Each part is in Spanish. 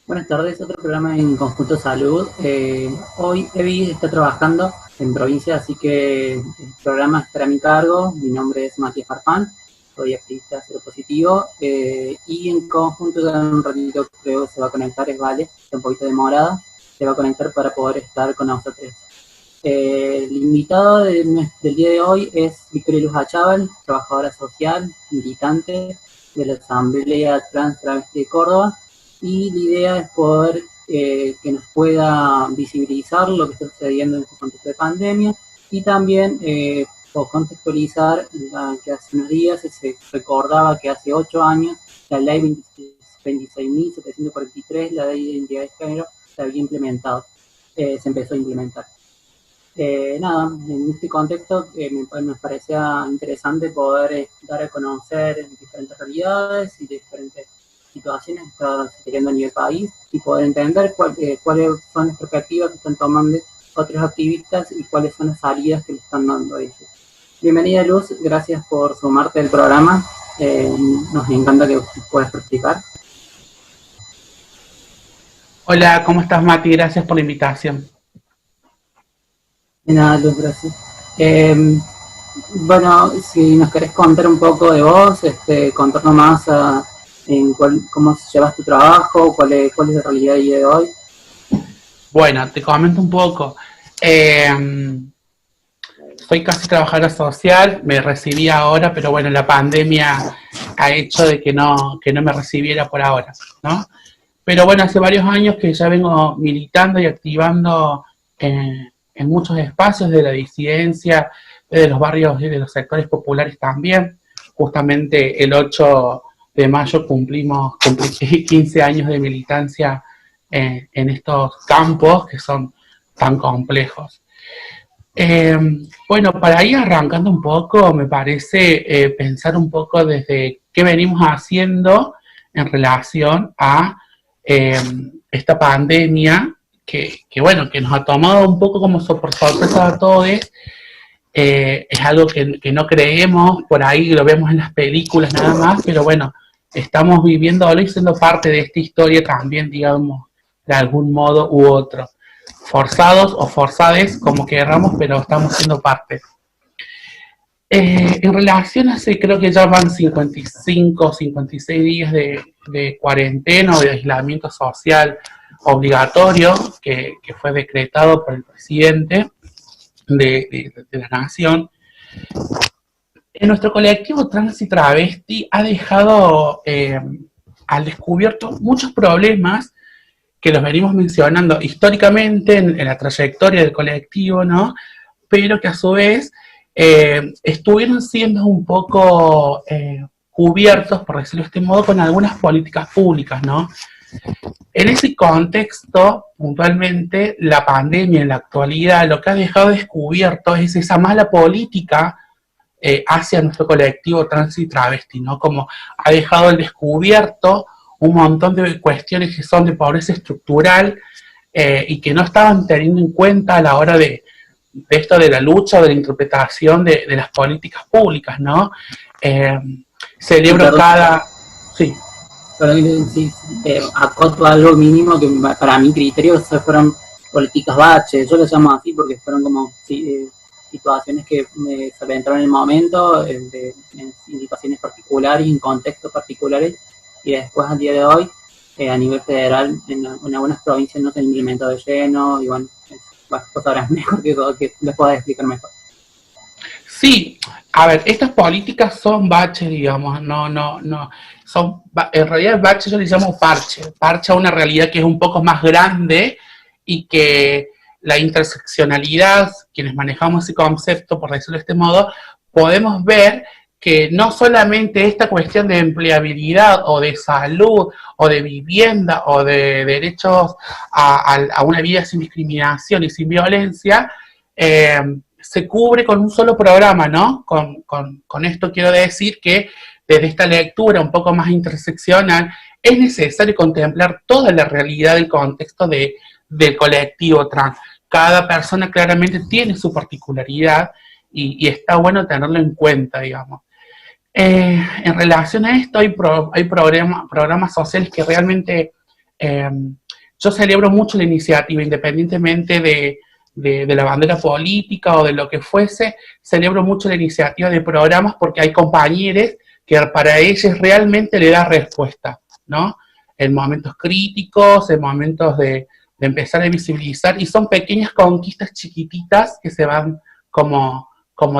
Buenas tardes, otro programa en Conjunto Salud. Hoy Evi está trabajando en provincia, así que el programa estará a mi cargo. Mi nombre es Matías Farfán, soy activista seropositivo y en conjunto en un ratito creo que se va a conectar, es Vale, está un poquito demorada, se va a conectar para poder estar con nosotros. El invitado del día de hoy es Victoria Luz Achával, trabajadora social, militante de la Asamblea Trans Travesti de Córdoba, y la idea es poder que nos pueda visibilizar lo que está sucediendo en este contexto de pandemia y también contextualizar que hace unos días se recordaba que hace 8 años la ley 26.743, la ley de identidad de género, se había implementado, se empezó a implementar. Nada, en este contexto me parecía interesante poder dar a conocer diferentes realidades y diferentes situaciones que están sucediendo a nivel país y poder entender cuáles son las perspectivas que están tomando otros activistas y cuáles son las salidas que le están dando a ellos. Bienvenida Luz, gracias por sumarte al programa, nos encanta que puedas explicar. Hola, ¿cómo estás, Mati? Gracias por la invitación. De nada, Luz, gracias. Bueno, si nos querés contar un poco de vos, contarnos más cómo llevas tu trabajo, cuál es la realidad del día de hoy. Bueno, te comento un poco. Soy casi trabajadora social, me recibí ahora, pero bueno, la pandemia ha hecho de que no me recibiera por ahora, ¿no? Pero bueno, hace varios años que ya vengo militando y activando en muchos espacios de la disidencia, de los barrios y de los sectores populares también. Justamente el 8 de mayo cumplí 15 años de militancia en estos campos que son tan complejos. Bueno, para ir arrancando un poco, me parece pensar un poco desde qué venimos haciendo en relación a esta pandemia que bueno, que nos ha tomado un poco como por sorpresa a todos. Es algo que no creemos, por ahí lo vemos en las películas nada más, pero bueno, estamos viviéndolo y siendo parte de esta historia también, digamos, de algún modo u otro. Forzados o forzades, como queramos, pero estamos siendo parte. En relación a creo que ya van 55 o 56 días de cuarentena o de aislamiento social obligatorio que fue decretado por el presidente de la nación. En nuestro colectivo Trans y Travesti ha dejado al descubierto muchos problemas que los venimos mencionando históricamente en la trayectoria del colectivo, ¿no? Pero que a su vez estuvieron siendo un poco cubiertos, por decirlo de este modo, con algunas políticas públicas, ¿no? En ese contexto, puntualmente, la pandemia en la actualidad lo que ha dejado descubierto es esa mala política hacia nuestro colectivo trans y travesti, ¿no? Como ha dejado al descubierto un montón de cuestiones que son de pobreza estructural y que no estaban teniendo en cuenta a la hora de esto de la lucha o de la interpretación de las políticas públicas, ¿no? Celebro cada... Sí. Sí, acoto algo mínimo que para mi criterio fueron políticas baches, yo lo llamo así porque fueron como situaciones que se presentaron en el momento, en situaciones particulares, en contextos particulares, y después al día de hoy, a nivel federal, en algunas provincias no se implementó de lleno, y bueno, vos sabrás mejor que les pueda explicar mejor. Sí, a ver, estas políticas son baches, digamos, no, son, en realidad baches yo les llamo parche a una realidad que es un poco más grande y que la interseccionalidad, quienes manejamos ese concepto, por decirlo de este modo, podemos ver que no solamente esta cuestión de empleabilidad o de salud o de vivienda o de derechos a una vida sin discriminación y sin violencia, se cubre con un solo programa, ¿no? Con esto quiero decir que desde esta lectura un poco más interseccional es necesario contemplar toda la realidad del contexto del colectivo trans. Cada persona claramente tiene su particularidad y está bueno tenerlo en cuenta, digamos. En relación a esto hay programas sociales que realmente yo celebro mucho la iniciativa, independientemente de la bandera política o de lo que fuese, celebro mucho la iniciativa de programas porque hay compañeros que para ellos realmente le da respuesta, ¿no? En momentos críticos, en momentos de empezar a visibilizar, y son pequeñas conquistas chiquititas que se van como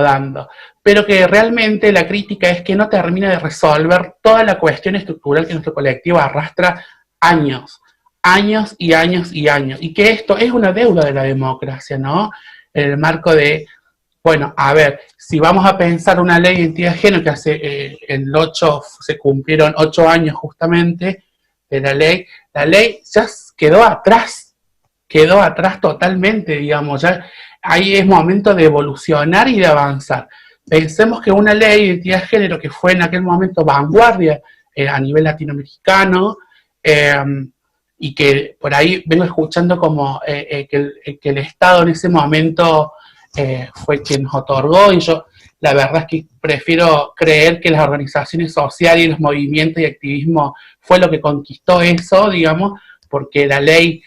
dando, pero que realmente la crítica es que no termina de resolver toda la cuestión estructural que nuestro colectivo arrastra años y años y años, y que esto es una deuda de la democracia, ¿no? En el marco de, bueno, a ver, si vamos a pensar una ley de identidad de género, que hace el 8, se cumplieron 8 años justamente de la ley ya quedó atrás totalmente, digamos, ya ahí es momento de evolucionar y de avanzar. Pensemos que una ley de identidad de género que fue en aquel momento vanguardia a nivel latinoamericano, y que por ahí vengo escuchando como que el Estado en ese momento fue quien nos otorgó, y yo la verdad es que prefiero creer que las organizaciones sociales y los movimientos y activismo fue lo que conquistó eso, digamos, porque la ley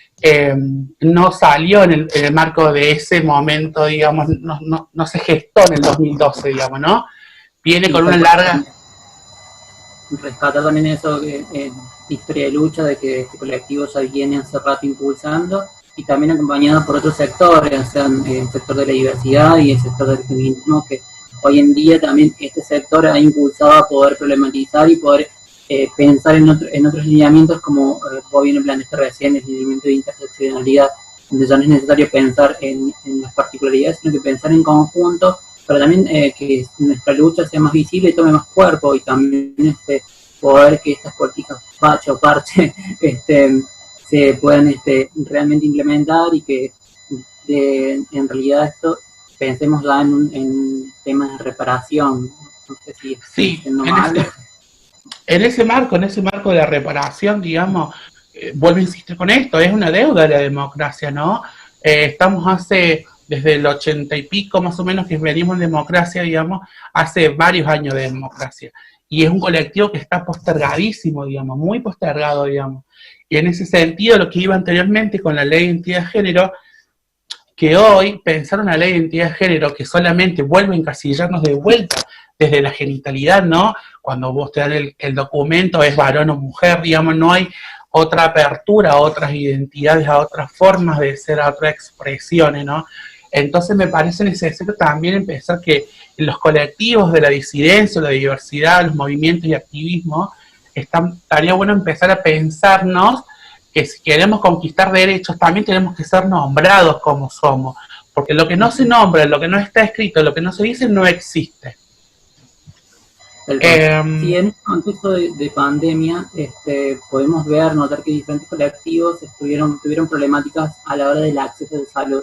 no salió en el marco de ese momento, digamos, no se gestó en el 2012, digamos, ¿no? Viene con una larga... Rescata también eso, historia de lucha, de que este colectivo ya viene hace rato impulsando, y también acompañado por otros sectores, o sea, el sector de la diversidad y el sector del feminismo, que hoy en día también este sector ha impulsado a poder problematizar y poder pensar en otros lineamientos, como vos bien planteaste recién, el lineamiento de interseccionalidad, donde ya no es necesario pensar en las particularidades, sino que pensar en conjunto, pero también que nuestra lucha sea más visible y tome más cuerpo, y también poder que estas políticas parche se puedan realmente implementar, y que en realidad esto pensemos ya en temas de reparación. No sé si sí, en ese marco de la reparación, digamos, vuelvo a insistir con esto, es una deuda de la democracia, ¿no? Estamos desde el 80 y pico más o menos que venimos en democracia, digamos, hace varios años de democracia, y es un colectivo que está postergadísimo, digamos, muy postergado, digamos, y en ese sentido lo que iba anteriormente con la ley de identidad de género, que hoy pensar una ley de identidad de género que solamente vuelve a encasillarnos de vuelta desde la genitalidad, ¿no? Cuando vos te dan el documento es varón o mujer, digamos, no hay otra apertura a otras identidades, a otras formas de ser, a otras expresiones, ¿no? Entonces me parece necesario también empezar que los colectivos de la disidencia, la diversidad, los movimientos y activismo, estaría bueno empezar a pensarnos que si queremos conquistar derechos también tenemos que ser nombrados como somos, porque lo que no se nombra, lo que no está escrito, lo que no se dice no existe. Sí, en este contexto de pandemia podemos notar que diferentes colectivos tuvieron problemáticas a la hora del acceso de salud.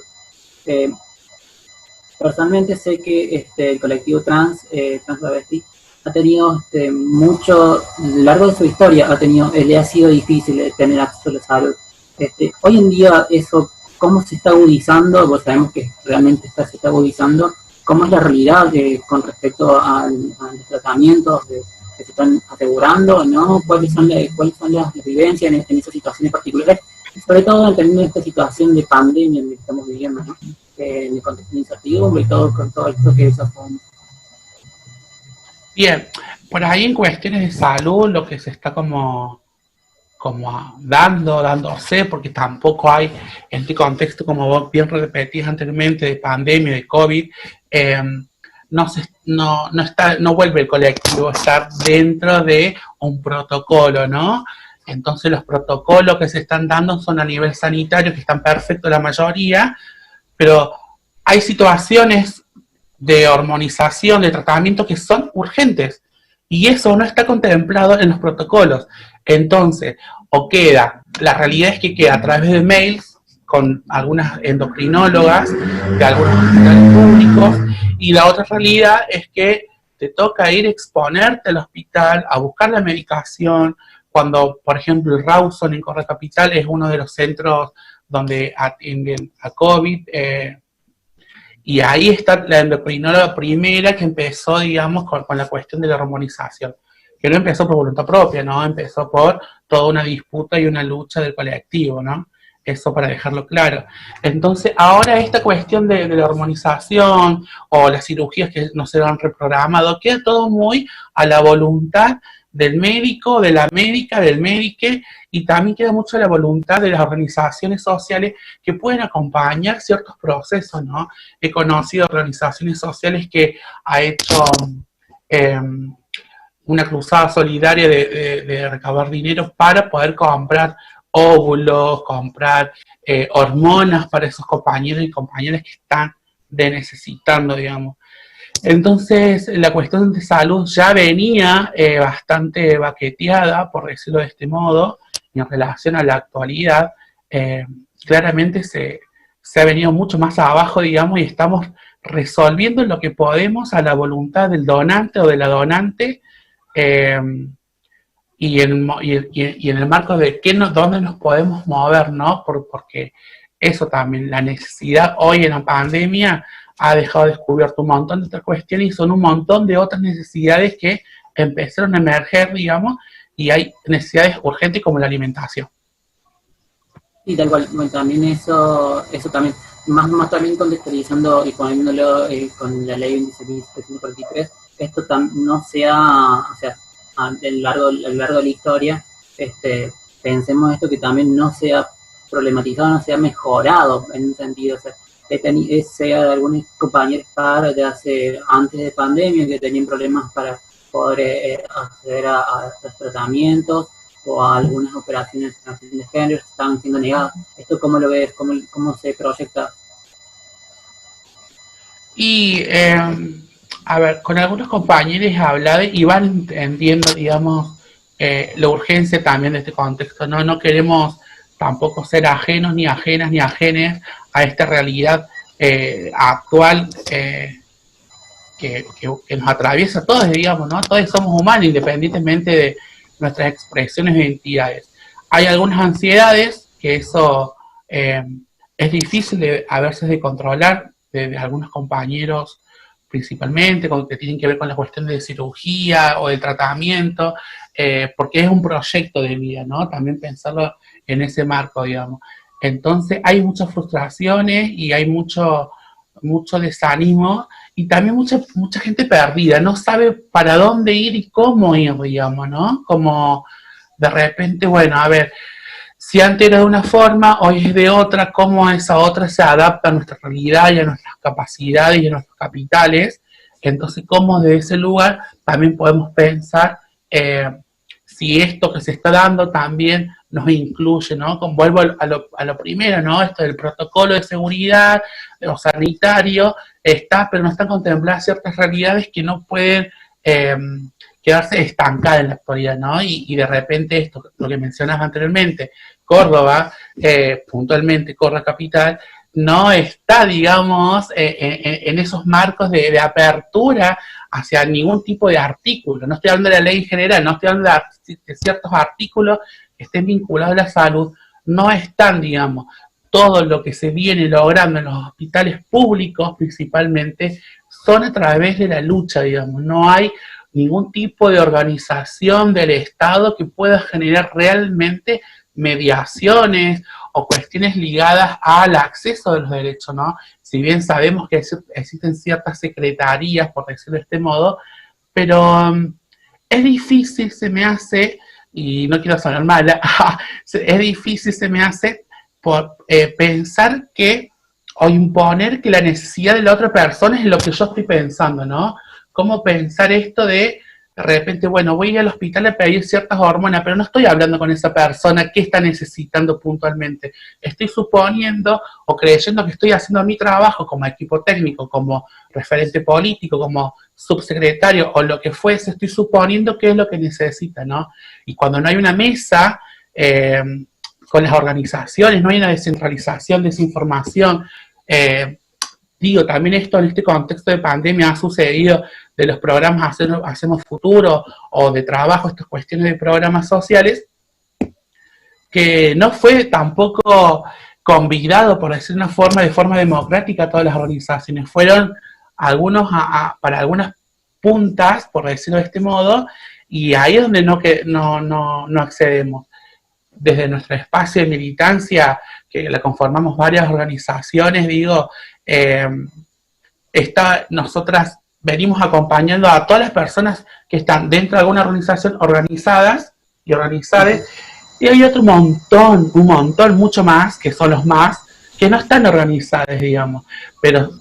Personalmente sé que el colectivo transvesti ha tenido mucho, a lo largo de su historia, le ha sido difícil tener acceso a la salud. Hoy en día eso, ¿cómo se está agudizando? Pues sabemos que realmente se está agudizando. ¿Cómo es la realidad con respecto a los tratamientos que se están asegurando, ¿no? ¿Cuáles son las vivencias en esas situaciones particulares? Sobre todo en esta situación de pandemia en la que estamos viviendo, ¿no? En el contexto de incertidumbre y todo, con todo esto que desafón. Bien, por ahí en cuestiones de salud lo que se está como dándose, porque tampoco hay en este contexto, como vos bien repetías anteriormente, de pandemia, de COVID, no vuelve el colectivo a estar dentro de un protocolo, ¿no? Entonces los protocolos que se están dando son a nivel sanitario, que están perfectos la mayoría, pero hay situaciones de hormonización, de tratamiento que son urgentes, y eso no está contemplado en los protocolos. Entonces, la realidad es que queda a través de mails con algunas endocrinólogas de algunos hospitales públicos, y la otra realidad es que te toca ir a exponerte al hospital, a buscar la medicación, cuando, por ejemplo, el Rawson en Corre Capital es uno de los centros donde atienden a COVID, y ahí está la endocrinóloga primera que empezó, digamos, con la cuestión de la hormonización, que no empezó por voluntad propia, ¿no? Empezó por toda una disputa y una lucha del colectivo, ¿no? Eso para dejarlo claro. Entonces, ahora esta cuestión de la hormonización o las cirugías que no se han reprogramado, queda todo muy a la voluntad del médico, de la médica, del médique, y también queda mucho a la voluntad de las organizaciones sociales que pueden acompañar ciertos procesos, ¿no? He conocido organizaciones sociales que ha hecho eh, una cruzada solidaria de recaudar dinero para poder comprar óvulos, comprar hormonas para esos compañeros y compañeras que están necesitando, digamos. Entonces, la cuestión de salud ya venía bastante baqueteada, por decirlo de este modo, y en relación a la actualidad, claramente se ha venido mucho más abajo, digamos, y estamos resolviendo lo que podemos a la voluntad del donante o de la donante, eh, y en el marco de dónde nos podemos mover, ¿no? Porque eso también, la necesidad hoy en la pandemia ha dejado descubierto un montón de otras cuestiones y son un montón de otras necesidades que empezaron a emerger, digamos, y hay necesidades urgentes como la alimentación. Y tal cual, bueno, también eso también, más también contextualizando y poniéndolo con la ley 26.743, esto no sea, o sea, a lo largo de la historia, pensemos esto que también no sea problematizado, no sea mejorado en un sentido, o sea, sea de algunos compañeros ya hace antes de pandemia que tenían problemas para poder acceder a los tratamientos o a algunas operaciones de género que estaban siendo negadas. ¿Esto cómo lo ves? ¿Cómo se proyecta? Y, a ver, con algunos compañeros he hablado y van entendiendo, digamos, la urgencia también de este contexto, ¿no? No queremos tampoco ser ajenos, ni ajenas, ni ajenes a esta realidad actual que nos atraviesa a todos, digamos, ¿no? Todos somos humanos, independientemente de nuestras expresiones e identidades. Hay algunas ansiedades que eso es difícil a veces de controlar, de algunos compañeros principalmente, que tienen que ver con la cuestión de cirugía o de tratamiento, porque es un proyecto de vida, ¿no? También pensarlo en ese marco, digamos. Entonces hay muchas frustraciones y hay mucho desánimo y también mucha gente perdida, no sabe para dónde ir y cómo ir, digamos, ¿no? Como de repente, bueno, a ver, si antes era de una forma, hoy es de otra, cómo esa otra se adapta a nuestra realidad y a nuestras capacidades y a nuestros capitales, entonces cómo desde ese lugar también podemos pensar si esto que se está dando también nos incluye, ¿no? Vuelvo a lo primero, ¿no? Esto del protocolo de seguridad, de lo sanitario, pero no están contempladas ciertas realidades que no pueden quedarse estancadas en la actualidad, ¿no? Y de repente esto, lo que mencionas anteriormente, Córdoba, puntualmente Córdoba Capital, no está, digamos, en esos marcos de apertura hacia ningún tipo de artículo. No estoy hablando de la ley en general, no estoy hablando de ciertos artículos que estén vinculados a la salud, no están, digamos, todo lo que se viene logrando en los hospitales públicos principalmente son a través de la lucha, digamos, no hay ningún tipo de organización del Estado que pueda generar realmente mediaciones o cuestiones ligadas al acceso de los derechos, ¿no? Si bien sabemos que existen ciertas secretarías, por decirlo de este modo, pero es difícil, se me hace, y no quiero sonar mala, es difícil, se me hace, por pensar que, o imponer que la necesidad de la otra persona es lo que yo estoy pensando, ¿no? ¿Cómo pensar esto de repente, bueno, voy al hospital a pedir ciertas hormonas, pero no estoy hablando con esa persona qué está necesitando puntualmente. Estoy suponiendo o creyendo que estoy haciendo mi trabajo como equipo técnico, como referente político, como subsecretario o lo que fuese, estoy suponiendo qué es lo que necesita, ¿no? Y cuando no hay una mesa con las organizaciones, no hay una descentralización de esa información, digo, también esto en este contexto de pandemia ha sucedido de los programas Hacemos Futuro o de trabajo, estas cuestiones de programas sociales, que no fue tampoco convidado, por decir una forma, de forma democrática a todas las organizaciones. Fueron para algunas puntas, por decirlo de este modo, y ahí es donde no accedemos. desde nuestro espacio de militancia, que la conformamos varias organizaciones, digo, nosotras venimos acompañando a todas las personas que están dentro de alguna organización organizadas y organizadas, y hay otro montón, mucho más, que son los más, que no están organizadas, digamos, pero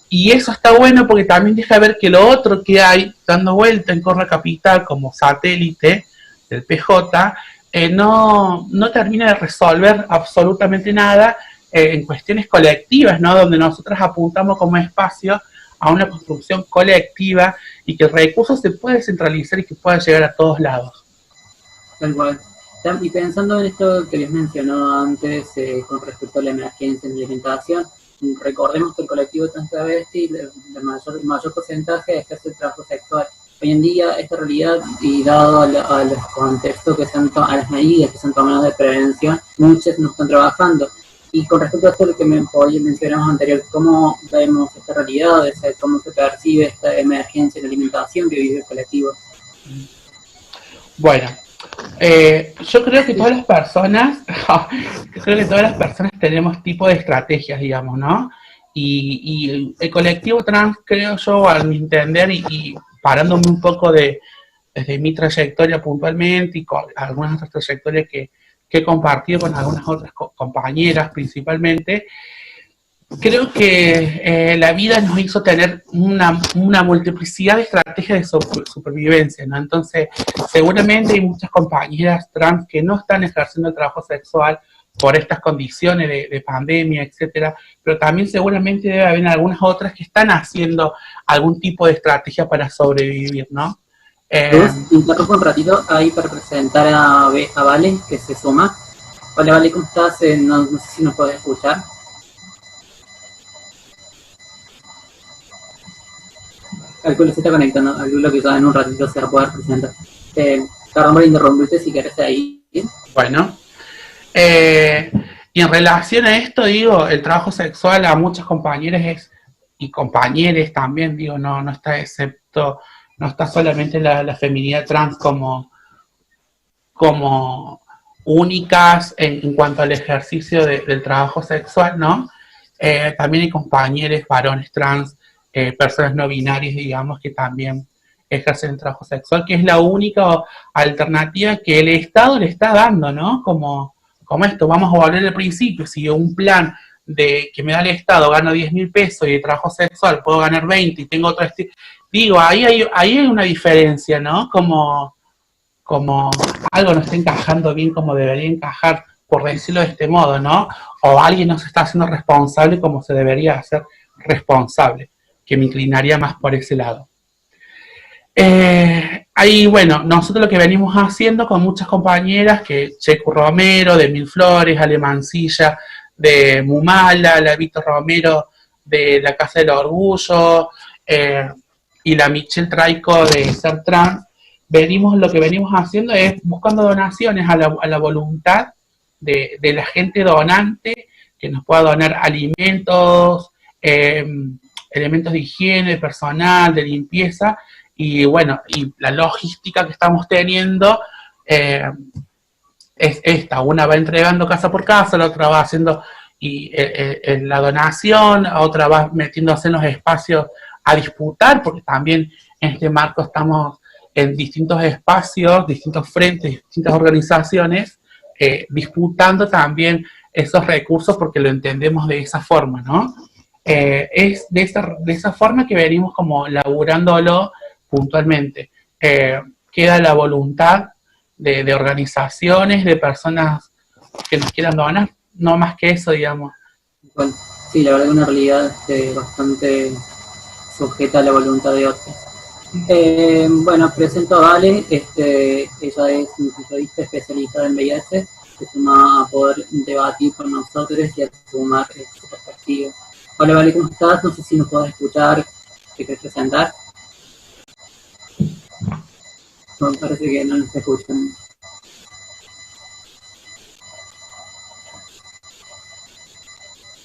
y eso está bueno porque también deja ver que lo otro que hay dando vuelta en Corra Capital como satélite del PJ no termina de resolver absolutamente nada en cuestiones colectivas, ¿no? Donde nosotros apuntamos como espacio a una construcción colectiva y que el recurso se puede centralizar y que pueda llegar a todos lados. Tal cual. Y pensando en esto que les mencionó antes con respecto a la emergencia en la alimentación, recordemos que el colectivo Transtravesti, el mayor porcentaje ejerce el trabajo sexual. Hoy en día, esta realidad, y dado a los contextos a las medidas que se han tomado de prevención, muchos no están trabajando. Y con respecto a esto lo que mencionamos anterior, ¿cómo vemos esta realidad? ¿Cómo se percibe esta emergencia en la alimentación que vive el colectivo? Bueno, yo creo que todas las personas, tenemos tipo de estrategias, digamos, ¿no? Y el colectivo trans, creo yo, al mi entender, y parándome un poco desde mi trayectoria puntualmente y con algunas otras trayectorias que he compartido con algunas otras compañeras principalmente, creo que la vida nos hizo tener una multiplicidad de estrategias de supervivencia, ¿no? Entonces, seguramente hay muchas compañeras trans que no están ejerciendo el trabajo sexual por estas condiciones de pandemia, etcétera, pero también seguramente debe haber algunas otras que están haciendo algún tipo de estrategia para sobrevivir, ¿no? Interrumpo un ratito ahí para presentar a Vale, que se suma. Hola Vale, ¿cómo estás? No sé si nos puedes escuchar. Calculo se está conectando, calculo que ya en un ratito se va a poder presentar. Perdón por interrumpirte si querés ahí. Bueno, y en relación a esto, digo, el trabajo sexual a muchas compañeras y compañeros también, digo, no está solamente la feminidad trans como únicas en cuanto al ejercicio del trabajo sexual, ¿no? También hay compañeros varones trans, personas no binarias, digamos, que también ejercen el trabajo sexual, que es la única alternativa que el Estado le está dando, ¿no? Como esto, vamos a volver al principio, si un plan de que me da el Estado gano 10.000 pesos y de trabajo sexual puedo ganar 20 y tengo otro estilo, digo, ahí hay una diferencia, ¿no? Como algo no está encajando bien como debería encajar, por decirlo de este modo, ¿no? O alguien no se está haciendo responsable como se debería hacer responsable, que me inclinaría más por ese lado. Ahí, bueno, nosotros lo que venimos haciendo con muchas compañeras, que Checu Romero, de Mil Flores, Ale Mancilla, de Mumala, la Víctor Romero, de la Casa del Orgullo, y la Michelle Traico de Ser Trans, lo que venimos haciendo es buscando donaciones a la voluntad de la gente donante, que nos pueda donar alimentos, elementos de higiene personal, de limpieza, y bueno, y la logística que estamos teniendo es esta: una va entregando casa por casa, la otra va haciendo la donación, otra va metiéndose en los espacios a disputar, porque también en este marco estamos en distintos espacios, distintos frentes, distintas organizaciones, disputando también esos recursos porque lo entendemos de esa forma, ¿no? Es de esa forma que venimos como laburándolo puntualmente. Queda la voluntad de organizaciones, de personas que nos quieran donar, no más que eso, digamos. Bueno, sí, la verdad es una realidad bastante sujeta a la voluntad de otros. Bueno, presento a Vale, ella es nutricionista especializada en VIH, se suma a poder debatir con nosotros y a sumar su perspectiva. Hola Vale, ¿cómo estás? No sé si nos puedes escuchar, ¿te querés presentar? No, me parece que no nos escuchan.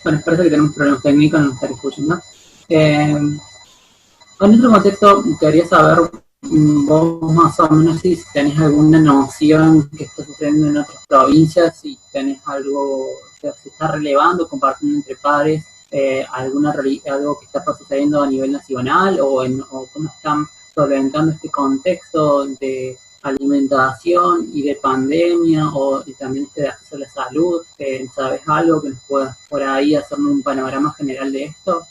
Bueno, parece que tenemos problemas técnicos, no nos están escuchando. En otro contexto, quería saber vos más o menos si tenés alguna noción que está sucediendo en otras provincias, si tenés algo, o sea, se está relevando, compartiendo entre pares, algo que está sucediendo a nivel nacional o cómo están solventando este contexto de alimentación y de pandemia y también de acceso a la salud. ¿Sabes algo que nos pueda por ahí hacerme un panorama general de esto?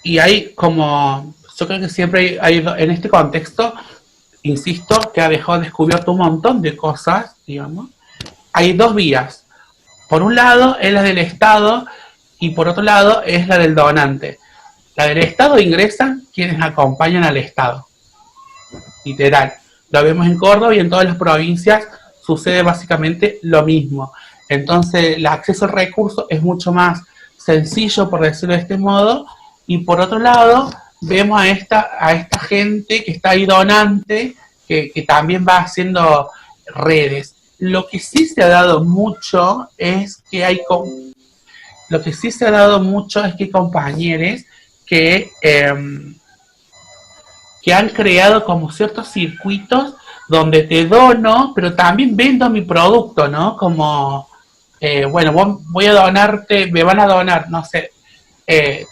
Y hay como, yo creo que siempre hay en este contexto, insisto, que ha dejado descubierto un montón de cosas, digamos. Hay dos vías. Por un lado es la del Estado y por otro lado es la del donante. La del Estado ingresan quienes acompañan al Estado. Literal. Lo vemos en Córdoba y en todas las provincias sucede básicamente lo mismo. Entonces el acceso al recurso es mucho más sencillo, por decirlo de este modo, y por otro lado vemos a esta gente que está ahí donante, que también va haciendo redes. Lo que sí se ha dado mucho es que hay compañeros que han creado como ciertos circuitos donde te dono, pero también vendo mi producto, ¿no? Como, bueno, voy a donarte, me van a donar, no sé,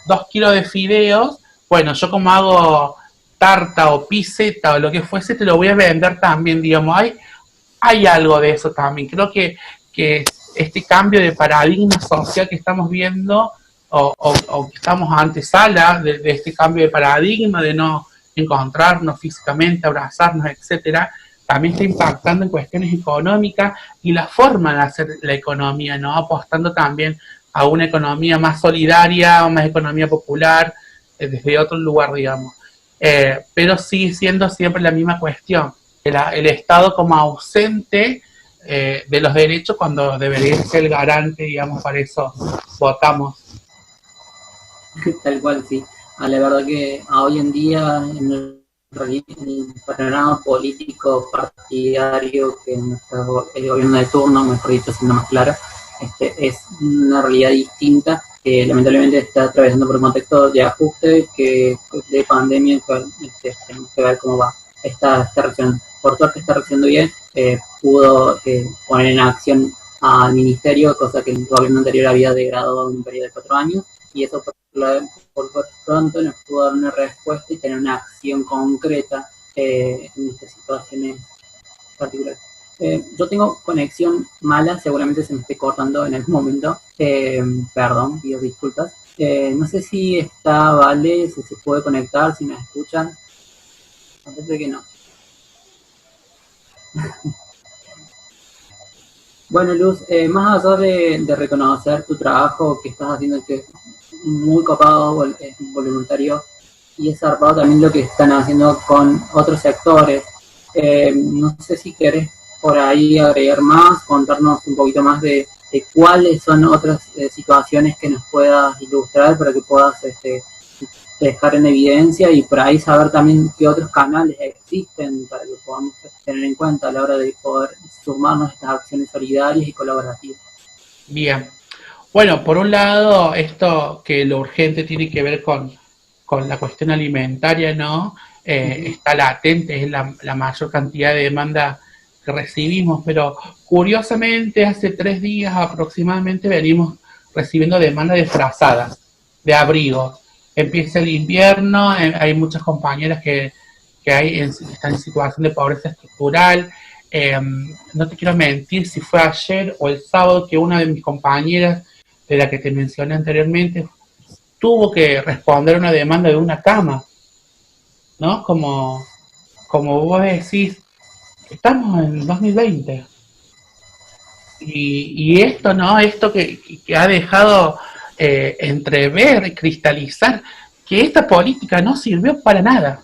2 kilos de fideos, bueno, yo como hago tarta o piseta o lo que fuese, te lo voy a vender también, digamos, hay algo de eso también. Creo que este cambio de paradigma social que estamos viendo, o que estamos antesala de este cambio de paradigma, de no encontrarnos físicamente, abrazarnos, etcétera, también está impactando en cuestiones económicas y la forma de hacer la economía, ¿no? Apostando también a una economía más solidaria, más economía popular, desde otro lugar, digamos. Pero sigue siendo siempre la misma cuestión. El Estado como ausente de los derechos cuando debería ser el garante, digamos, para eso votamos. Tal cual, sí. La verdad que hoy en día en el panorama político partidario que el gobierno de turno, mejor dicho, siendo más claro, es una realidad distinta que lamentablemente está atravesando por un contexto de ajuste de pandemia, en el cual tenemos que ver cómo va esta reacción. Por suerte está reaccionando bien, pudo poner en acción al ministerio, cosa que el gobierno anterior había degradado en un periodo de 4 años, y eso por pronto nos pudo dar una respuesta y tener una acción concreta en estas situaciones particulares. Yo tengo conexión mala, seguramente se me esté cortando en algún momento, perdón, pido disculpas. No sé si está Vale, si se puede conectar, si me escuchan. Parece que no. Bueno, Luz, más allá de reconocer tu trabajo que estás haciendo, que es muy copado, es voluntario, y es zarpado también lo que están haciendo con otros sectores. No sé si querés por ahí agregar más, contarnos un poquito más de cuáles son otras situaciones que nos puedas ilustrar para que puedas dejar en evidencia y por ahí saber también qué otros canales existen para que podamos tener en cuenta a la hora de poder sumarnos a estas acciones solidarias y colaborativas. Bien. Bueno, por un lado, esto que lo urgente tiene que ver con la cuestión alimentaria, ¿no? Está latente, es la mayor cantidad de demanda que recibimos, pero curiosamente hace 3 días aproximadamente venimos recibiendo demandas desplazadas, de abrigos. Empieza el invierno, hay muchas compañeras que están en situación de pobreza estructural. No te quiero mentir si fue ayer o el sábado que una de mis compañeras, de la que te mencioné anteriormente, tuvo que responder una demanda de una cama, ¿no? Como vos decís, estamos en 2020. Y esto, ¿no? Esto que ha dejado entrever, cristalizar, que esta política no sirvió para nada,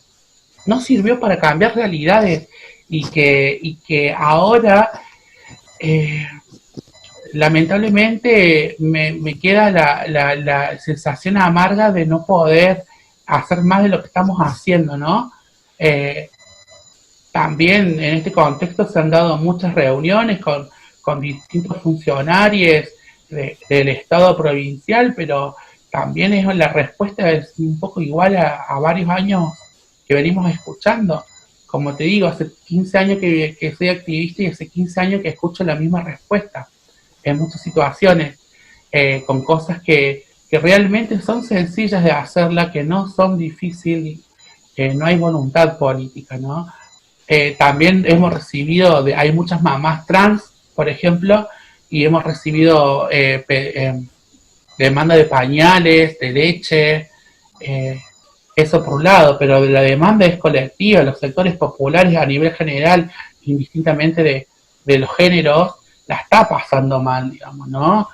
no sirvió para cambiar realidades y que ahora, lamentablemente, me queda la sensación amarga de no poder hacer más de lo que estamos haciendo, ¿no? También en este contexto se han dado muchas reuniones con distintos funcionarios del Estado provincial, pero también la respuesta es un poco igual a varios años que venimos escuchando. Como te digo, hace 15 años que soy activista y hace 15 años que escucho la misma respuesta en muchas situaciones, con cosas que realmente son sencillas de hacerla, que no son difíciles, no hay voluntad política, ¿no? También hemos recibido, hay muchas mamás trans, por ejemplo, y hemos recibido demanda de pañales, de leche, eh, eso por un lado, pero la demanda es colectiva, los sectores populares a nivel general, indistintamente de los géneros, la está pasando mal, digamos, ¿no?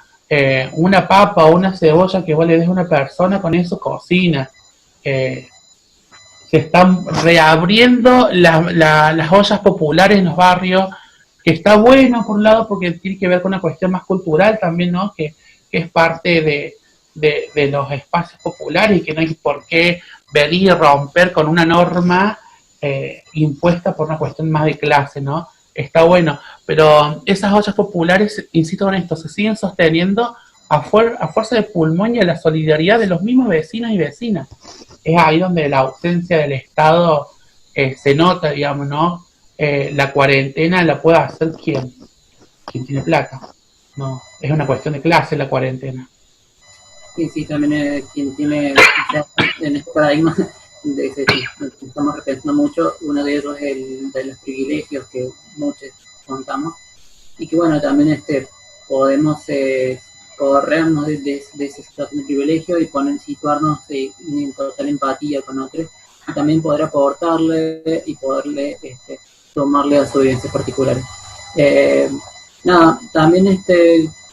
Una papa o una cebolla que vos le des a una persona, con eso cocina. Eh, Se están reabriendo las ollas populares en los barrios, que está bueno por un lado porque tiene que ver con una cuestión más cultural también, ¿no? Que es parte de los espacios populares y que no hay por qué venir y romper con una norma impuesta por una cuestión más de clase, ¿no? Está bueno, pero esas ollas populares, insisto con esto, se siguen sosteniendo a fuerza de pulmón y a la solidaridad de los mismos vecinos y vecinas. Es ahí donde la ausencia del Estado se nota, digamos, ¿no? La cuarentena la puede hacer quien tiene plata. No, es una cuestión de clase la cuarentena. Sí, sí, también quien tiene, en este paradigma, estamos repensando mucho, uno de ellos es el de los privilegios que muchos contamos, y que bueno, también podemos corrernos de esa situación de privilegio y situarnos en total empatía con otros, y también poder aportarle y poderle tomarle a su vivencias particulares. Nada, también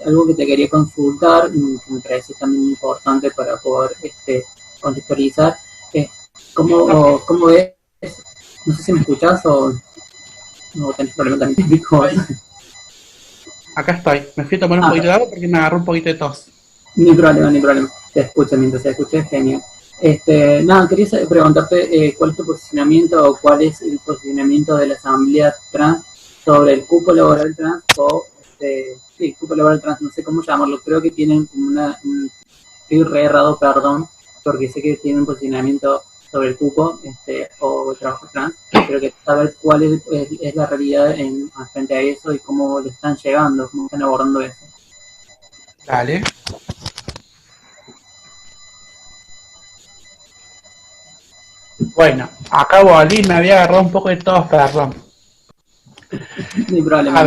algo que te quería consultar, que me parece también importante para poder contextualizar, es cómo ves, no sé si me escuchas o no tenés problema también técnico. Acá estoy, me fui a tomar un poquito de agua porque me agarró un poquito de tos. Ni problema, te escucho, mientras se escuche, genial. Nada, quería preguntarte cuál es tu posicionamiento o cuál es el posicionamiento de la Asamblea Trans sobre el cupo laboral trans o cupo laboral trans, no sé cómo llamarlo, creo que tienen como estoy re errado, perdón, porque sé que tienen un posicionamiento sobre el cupo o el trabajo trans, pero que saber cuál es la realidad frente a eso y cómo lo están llegando, cómo están abordando eso. Dale. Bueno, acá volví, me había agarrado un poco de tos, perdón. No hay problema. A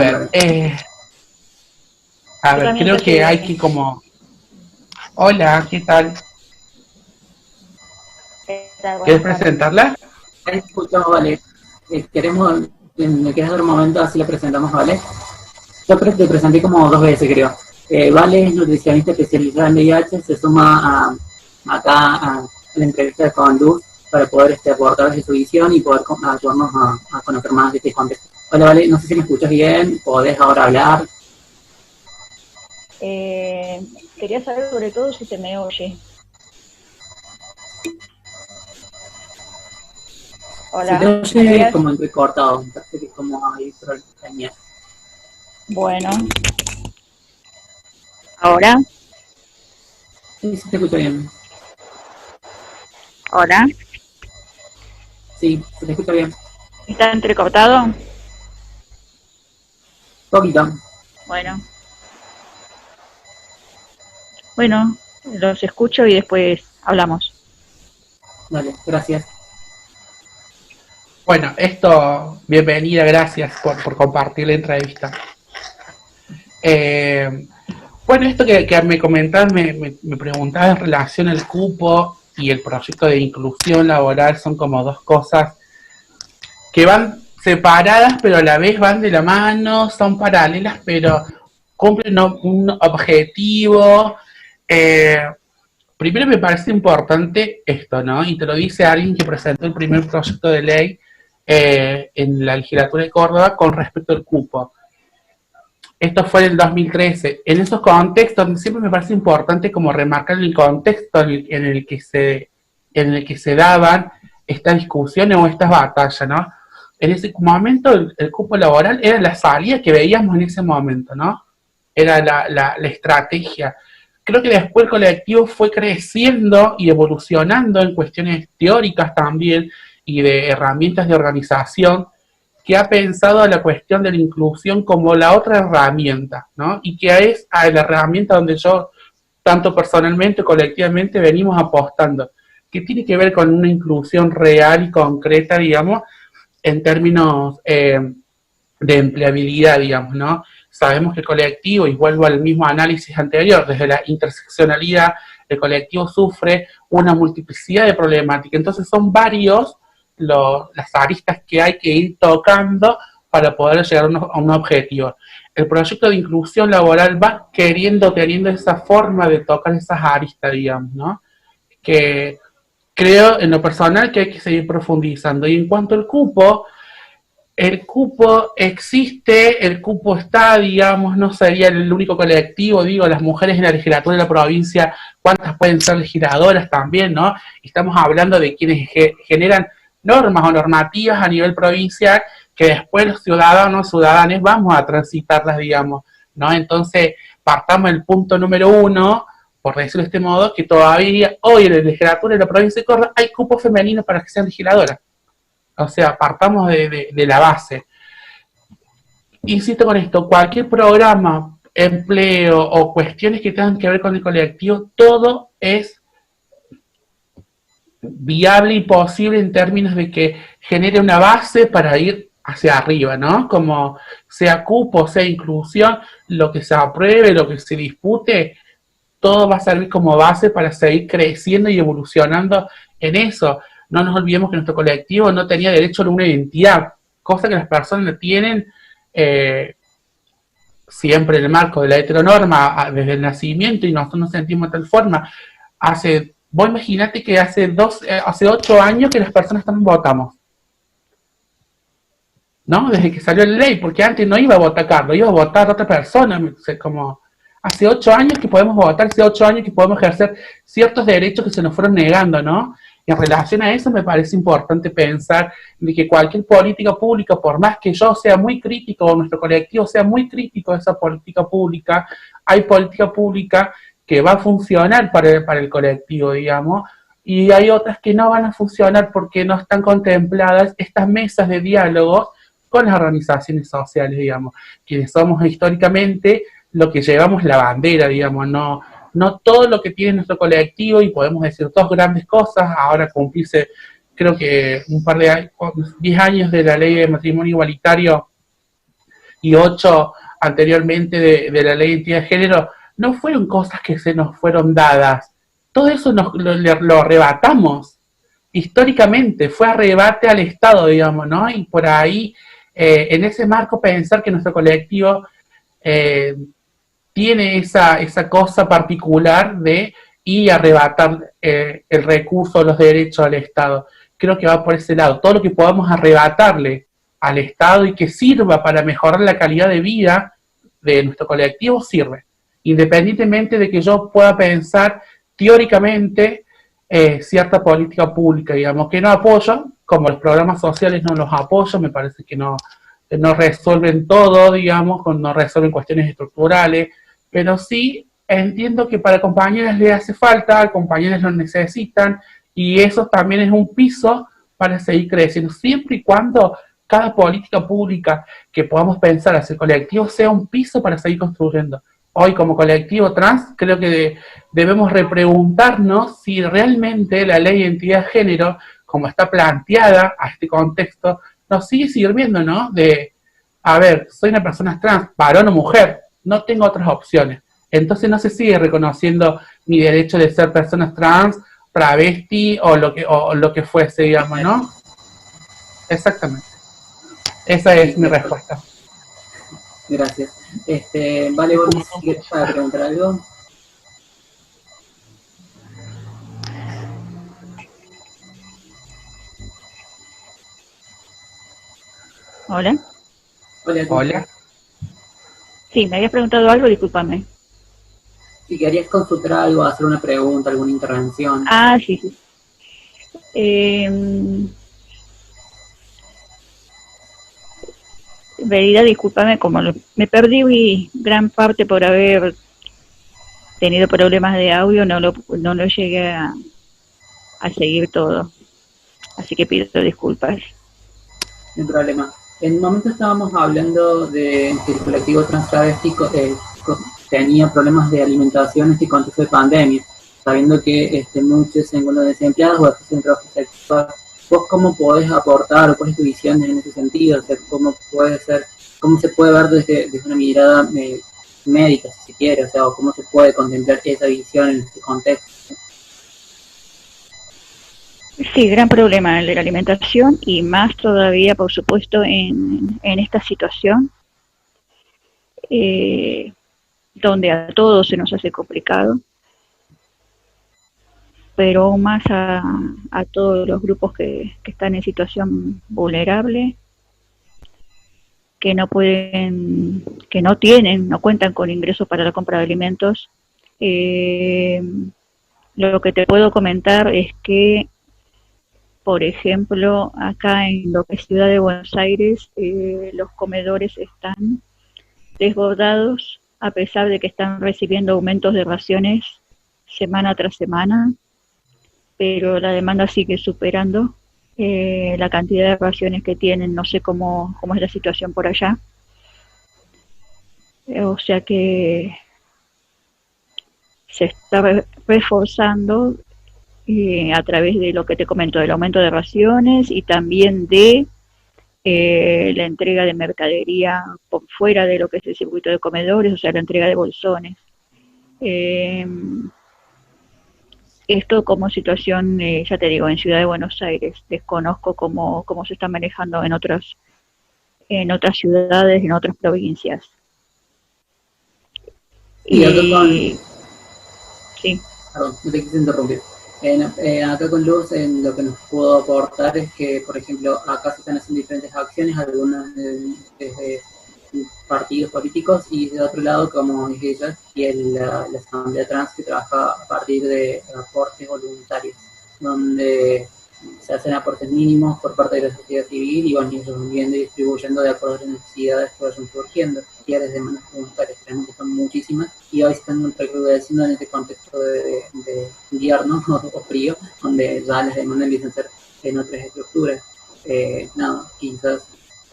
ver, creo que hay que como... Hola, ¿qué tal? ¿Quieres presentarla? Escuchamos, vale. ¿Me quieres dar un momento así la presentamos, vale? Yo creo que te presenté como 2 veces, creo. Vale es nutricionista especializada en VIH, se suma acá a la entrevista con Luz para poder aportar desde su visión y poder ayudarnos a conocer más de este contexto. Hola, Vale, no sé si me escuchas bien, podés ahora hablar. Quería saber sobre todo si se me oye. Hola. Si te oye como entrecortado, parece que es como ahí problemas. Bueno. ¿Ahora? Sí, te escucho bien. ¿Hola? Sí, se te escucha bien. ¿Está entrecortado? Poquito. Bueno, los escucho y después hablamos. Dale, gracias. Bueno, bienvenida, gracias por compartir la entrevista. Bueno, esto que me comentabas, me preguntabas en relación al cupo y el proyecto de inclusión laboral, son como 2 cosas que van separadas, pero a la vez van de la mano, son paralelas, pero cumplen un objetivo. Primero me parece importante esto, ¿no? Y te lo dice alguien que presentó el primer proyecto de ley en la legislatura de Córdoba con respecto al cupo. Esto fue en el 2013. En esos contextos siempre me parece importante como remarcar el contexto en el que se daban estas discusiones o estas batallas, ¿no? En ese momento el cupo laboral era la salida que veíamos en ese momento, ¿no? Era la estrategia. Creo que después el colectivo fue creciendo y evolucionando en cuestiones teóricas también, y de herramientas de organización, que ha pensado la cuestión de la inclusión como la otra herramienta, ¿no? Y que es la herramienta donde yo, tanto personalmente, colectivamente, venimos apostando, que tiene que ver con una inclusión real y concreta, digamos, en términos de empleabilidad, digamos, ¿no? Sabemos que el colectivo, y vuelvo al mismo análisis anterior, desde la interseccionalidad, el colectivo sufre una multiplicidad de problemáticas, entonces son varios las aristas que hay que ir tocando para poder llegar a un objetivo. El proyecto de inclusión laboral va teniendo esa forma de tocar esas aristas, digamos, ¿no? Que creo en lo personal que hay que seguir profundizando. Y en cuanto al cupo, el cupo existe, el cupo está, digamos, no sería el único colectivo, digo, las mujeres en la legislatura de la provincia, cuántas pueden ser legisladoras también, ¿no? Estamos hablando de quienes generan normas o normativas a nivel provincial que después los ciudadanos, ciudadanas, vamos a transitarlas, digamos, ¿no? Entonces, partamos del punto número 1, por decirlo de este modo, que todavía hoy en la legislatura de la provincia de Córdoba hay cupos femeninos para que sean legisladoras. O sea, partamos de la base. Insisto con esto, cualquier programa, empleo o cuestiones que tengan que ver con el colectivo, todo es viable y posible en términos de que genere una base para ir hacia arriba, ¿no? Como sea cupo, sea inclusión, lo que se apruebe, lo que se dispute, todo va a servir como base para seguir creciendo y evolucionando en eso. No nos olvidemos que nuestro colectivo no tenía derecho a una identidad, cosa que las personas tienen siempre en el marco de la heteronorma desde el nacimiento, y nosotros nos sentimos de tal forma. Vos imaginate que hace 8 años que las personas también votamos, ¿no? Desde que salió la ley, porque antes no iba a votar Carlos, iba a votar otra persona, como hace 8 años que podemos votar, hace 8 años que podemos ejercer ciertos derechos que se nos fueron negando, ¿no? Y en relación a eso me parece importante pensar de que cualquier política pública, por más que yo sea muy crítico o nuestro colectivo sea muy crítico de esa política pública, hay política pública que va a funcionar para el colectivo, digamos, y hay otras que no van a funcionar porque no están contempladas estas mesas de diálogo con las organizaciones sociales, digamos, quienes somos históricamente lo que llevamos la bandera, digamos, no todo lo que tiene nuestro colectivo, y podemos decir dos grandes cosas, ahora cumplirse, creo que 10 años de la ley de matrimonio igualitario y 8 anteriormente de la ley de identidad de género, no fueron cosas que se nos fueron dadas, todo eso lo arrebatamos, históricamente, fue arrebate al Estado, digamos, ¿no? Y por ahí, en ese marco, pensar que nuestro colectivo tiene esa cosa particular de ir a arrebatar el recurso, los derechos al Estado. Creo que va por ese lado. Todo lo que podamos arrebatarle al Estado y que sirva para mejorar la calidad de vida de nuestro colectivo, sirve. Independientemente de que yo pueda pensar teóricamente cierta política pública, digamos, que no apoyo, como los programas sociales no los apoyo, me parece que no resuelven todo, digamos, no resuelven cuestiones estructurales, pero sí entiendo que para compañeras les hace falta, compañeras lo necesitan, y eso también es un piso para seguir creciendo, siempre y cuando cada política pública que podamos pensar hacia el colectivo sea un piso para seguir construyendo. Hoy, como colectivo trans, creo que debemos repreguntarnos si realmente la ley de identidad de género, como está planteada a este contexto, nos sigue sirviendo, ¿no? A ver, soy una persona trans, varón o mujer, no tengo otras opciones. Entonces no se sigue reconociendo mi derecho de ser personas trans, travesti o lo que fuese, digamos, ¿no? Exactamente. Esa es mi respuesta. Gracias. Vale, vos quieres preguntar algo. Hola. Hola. Sí, me habías preguntado algo, discúlpame. Si querías consultar algo, hacer una pregunta, alguna intervención. Ah, sí. Verida, discúlpame, como me perdí gran parte por haber tenido problemas de audio, no lo llegué a seguir todo. Así que pido disculpas. No hay problema. En un momento estábamos hablando de que el colectivo trans travéstico tenía problemas de alimentación en este contexto de pandemia, sabiendo que muchos se encuentran desempleados o ejercen trabajo sexual. ¿Vos cómo podés aportar o cuál es tu visión en ese sentido? O sea, cómo se puede ver desde una mirada médica, si se quiere, o sea, o cómo se puede contemplar esa visión en este contexto? Sí, gran problema el de la alimentación y más todavía, por supuesto, en esta situación donde a todos se nos hace complicado, pero aún más a todos los grupos que están en situación vulnerable, que no pueden, que no tienen, no cuentan con ingresos para la compra de alimentos. Lo que te puedo comentar es que, por ejemplo, acá en lo que es Ciudad de Buenos Aires, los comedores están desbordados a pesar de que están recibiendo aumentos de raciones semana tras semana, pero la demanda sigue superando la cantidad de raciones que tienen. No sé cómo es la situación por allá. O sea que se está reforzando a través de lo que te comento, del aumento de raciones y también de la entrega de mercadería por fuera de lo que es el circuito de comedores, o sea, la entrega de bolsones. Esto como situación, ya te digo, en Ciudad de Buenos Aires. Desconozco cómo se está manejando en otras ciudades, en otras provincias. Y acá sí. Perdón, no te quise interrumpir. Acá con Luz, lo que nos puedo aportar es que, por ejemplo, acá se están haciendo diferentes acciones, algunas desde partidos políticos y de otro lado, como es ella, y la Asamblea Trans, que trabaja a partir de aportes voluntarios, donde se hacen aportes mínimos por parte de la sociedad civil y van ellos viendo y distribuyendo de acuerdo a las necesidades que vayan surgiendo. Y a las demandas voluntarias, creemos que son muchísimas y hoy se están recrudeciendo en este contexto de invierno o frío, donde ya las demandas empiezan a ser en otras estructuras. Quizás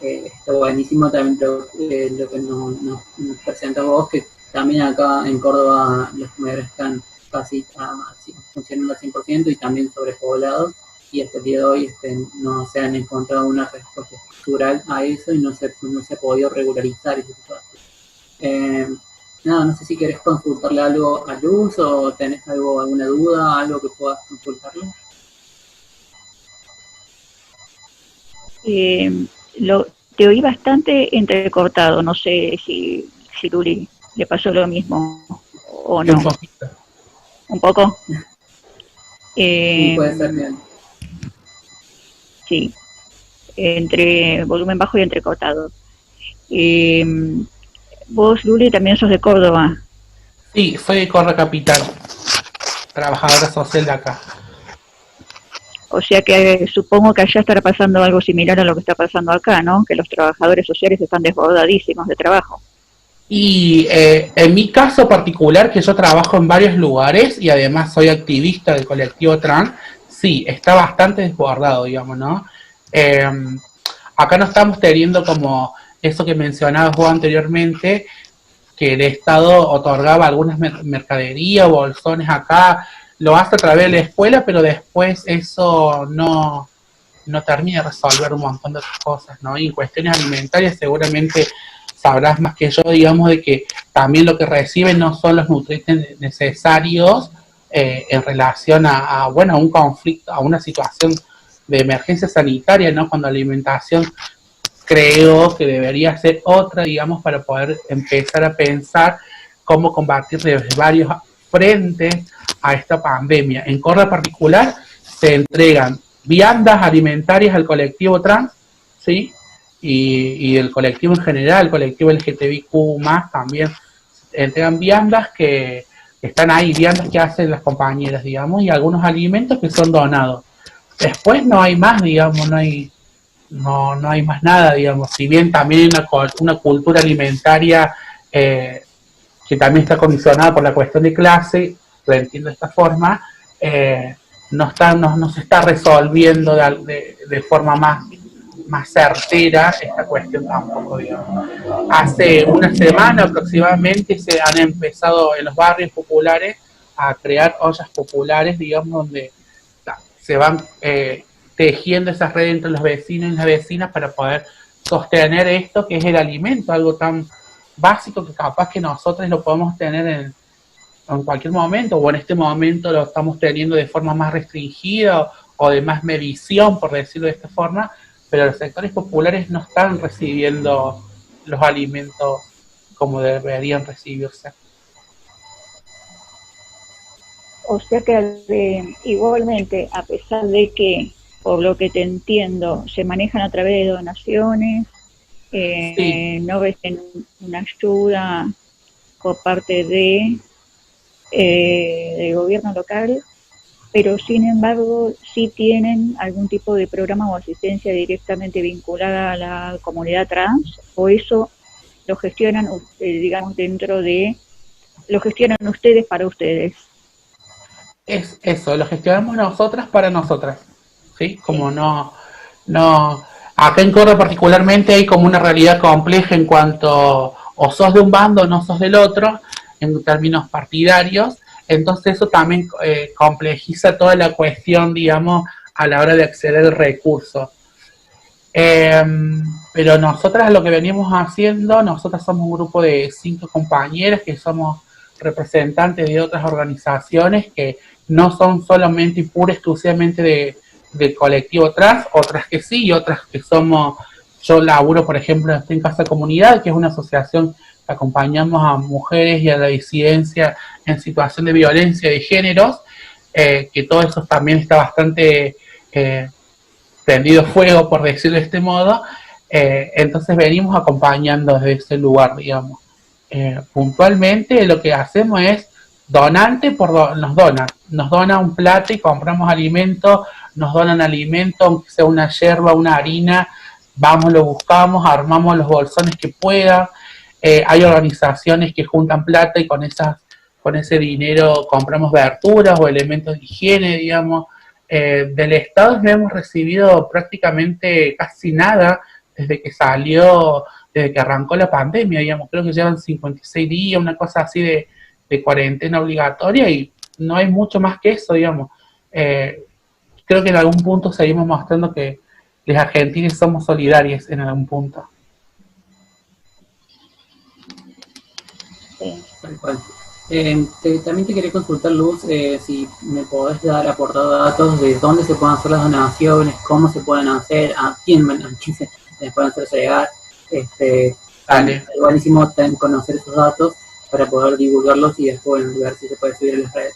está buenísimo también lo que nos presenta vos, que también acá en Córdoba los comedores están casi funcionando al 100% y también sobrepoblados, y hasta el día de hoy no se han encontrado una respuesta estructural a eso y no se ha podido regularizar esa situación. No sé si querés consultarle algo a Luz o tenés alguna duda, algo que puedas consultarle. Te oí bastante entrecortado, no sé si Luli le pasó lo mismo o no. ¿Un poco? Sí, puede ser bien. Sí, entre volumen bajo y entrecortado. Vos, Luli, también sos de Córdoba. Sí, soy de Córdoba Capital, trabajadora social de acá. O sea que supongo que allá estará pasando algo similar a lo que está pasando acá, ¿no? Que los trabajadores sociales están desbordadísimos de trabajo. Y en mi caso particular, que yo trabajo en varios lugares y además soy activista del colectivo trans, sí, está bastante desbordado, digamos, ¿no? Acá no estamos teniendo como eso que mencionabas vos anteriormente, que el Estado otorgaba algunas mercaderías o bolsones acá, lo hace a través de la escuela, pero después eso no termina de resolver un montón de otras cosas, ¿no? Y en cuestiones alimentarias seguramente sabrás más que yo, digamos, de que también lo que reciben no son los nutrientes necesarios en relación a un conflicto, a una situación de emergencia sanitaria, ¿no? Cuando la alimentación creo que debería ser otra, digamos, para poder empezar a pensar cómo combatir desde varios frentes a esta pandemia. En Córdoba particular se entregan viandas alimentarias al colectivo trans, ¿sí? Y el colectivo en general, el colectivo LGTBIQ+, también entregan viandas que están ahí, viandas que hacen las compañeras, digamos, y algunos alimentos que son donados. Después no hay más, digamos, no hay más nada, digamos, si bien también hay una cultura alimentaria que también está condicionada por la cuestión de clase, lo entiendo de esta forma, no se está resolviendo de forma más certera esta cuestión tampoco, digamos. Hace una semana aproximadamente se han empezado en los barrios populares a crear ollas populares, digamos, donde se van tejiendo esas redes entre los vecinos y las vecinas para poder sostener esto que es el alimento, algo tan básico que capaz que nosotros lo podemos tener en cualquier momento, o en este momento lo estamos teniendo de forma más restringida o de más medición, por decirlo de esta forma, pero los sectores populares no están recibiendo los alimentos como deberían recibirse. O sea que igualmente, a pesar de que, por lo que te entiendo, se manejan a través de donaciones, Sí. no ves una ayuda por parte del gobierno local, pero sin embargo sí tienen algún tipo de programa o asistencia directamente vinculada a la comunidad trans, o eso lo gestionan, digamos, lo gestionan ustedes para ustedes. Es eso, lo gestionamos nosotras para nosotras, ¿sí? Como Sí. acá en Córdoba particularmente hay como una realidad compleja en cuanto o sos de un bando o no sos del otro, en términos partidarios, entonces eso también complejiza toda la cuestión, digamos, a la hora de acceder al recurso. Eh, pero nosotras lo que venimos haciendo, nosotras somos un grupo de 5 compañeras que somos representantes de otras organizaciones que no son solamente y pura exclusivamente de colectivo trans, otras que sí y otras que somos, yo laburo por ejemplo en Casa Comunidad, que es una asociación que acompañamos a mujeres y a la disidencia en situación de violencia de géneros, que todo eso también está bastante prendido fuego, por decirlo de este modo, entonces venimos acompañando desde ese lugar, digamos. Puntualmente lo que hacemos es nos dona un plato y compramos alimento, nos donan alimento, aunque sea una yerba, una harina, vamos, lo buscamos, armamos los bolsones que puedan, hay organizaciones que juntan plata y con ese dinero compramos verduras o elementos de higiene, digamos. Del Estado no hemos recibido prácticamente casi nada desde que arrancó la pandemia, digamos, creo que llevan 56 días, una cosa así de cuarentena obligatoria y no hay mucho más que eso, digamos. Creo que en algún punto seguimos mostrando que los argentinos somos solidarios en algún punto. Sí. Tal cual. También te quería consultar, Luz, si me podés dar aportar datos de dónde se pueden hacer las donaciones, cómo se pueden hacer, a quién se pueden hacer llegar. Dale. Es buenísimo conocer esos datos para poder divulgarlos y después ver si se puede subir en las redes.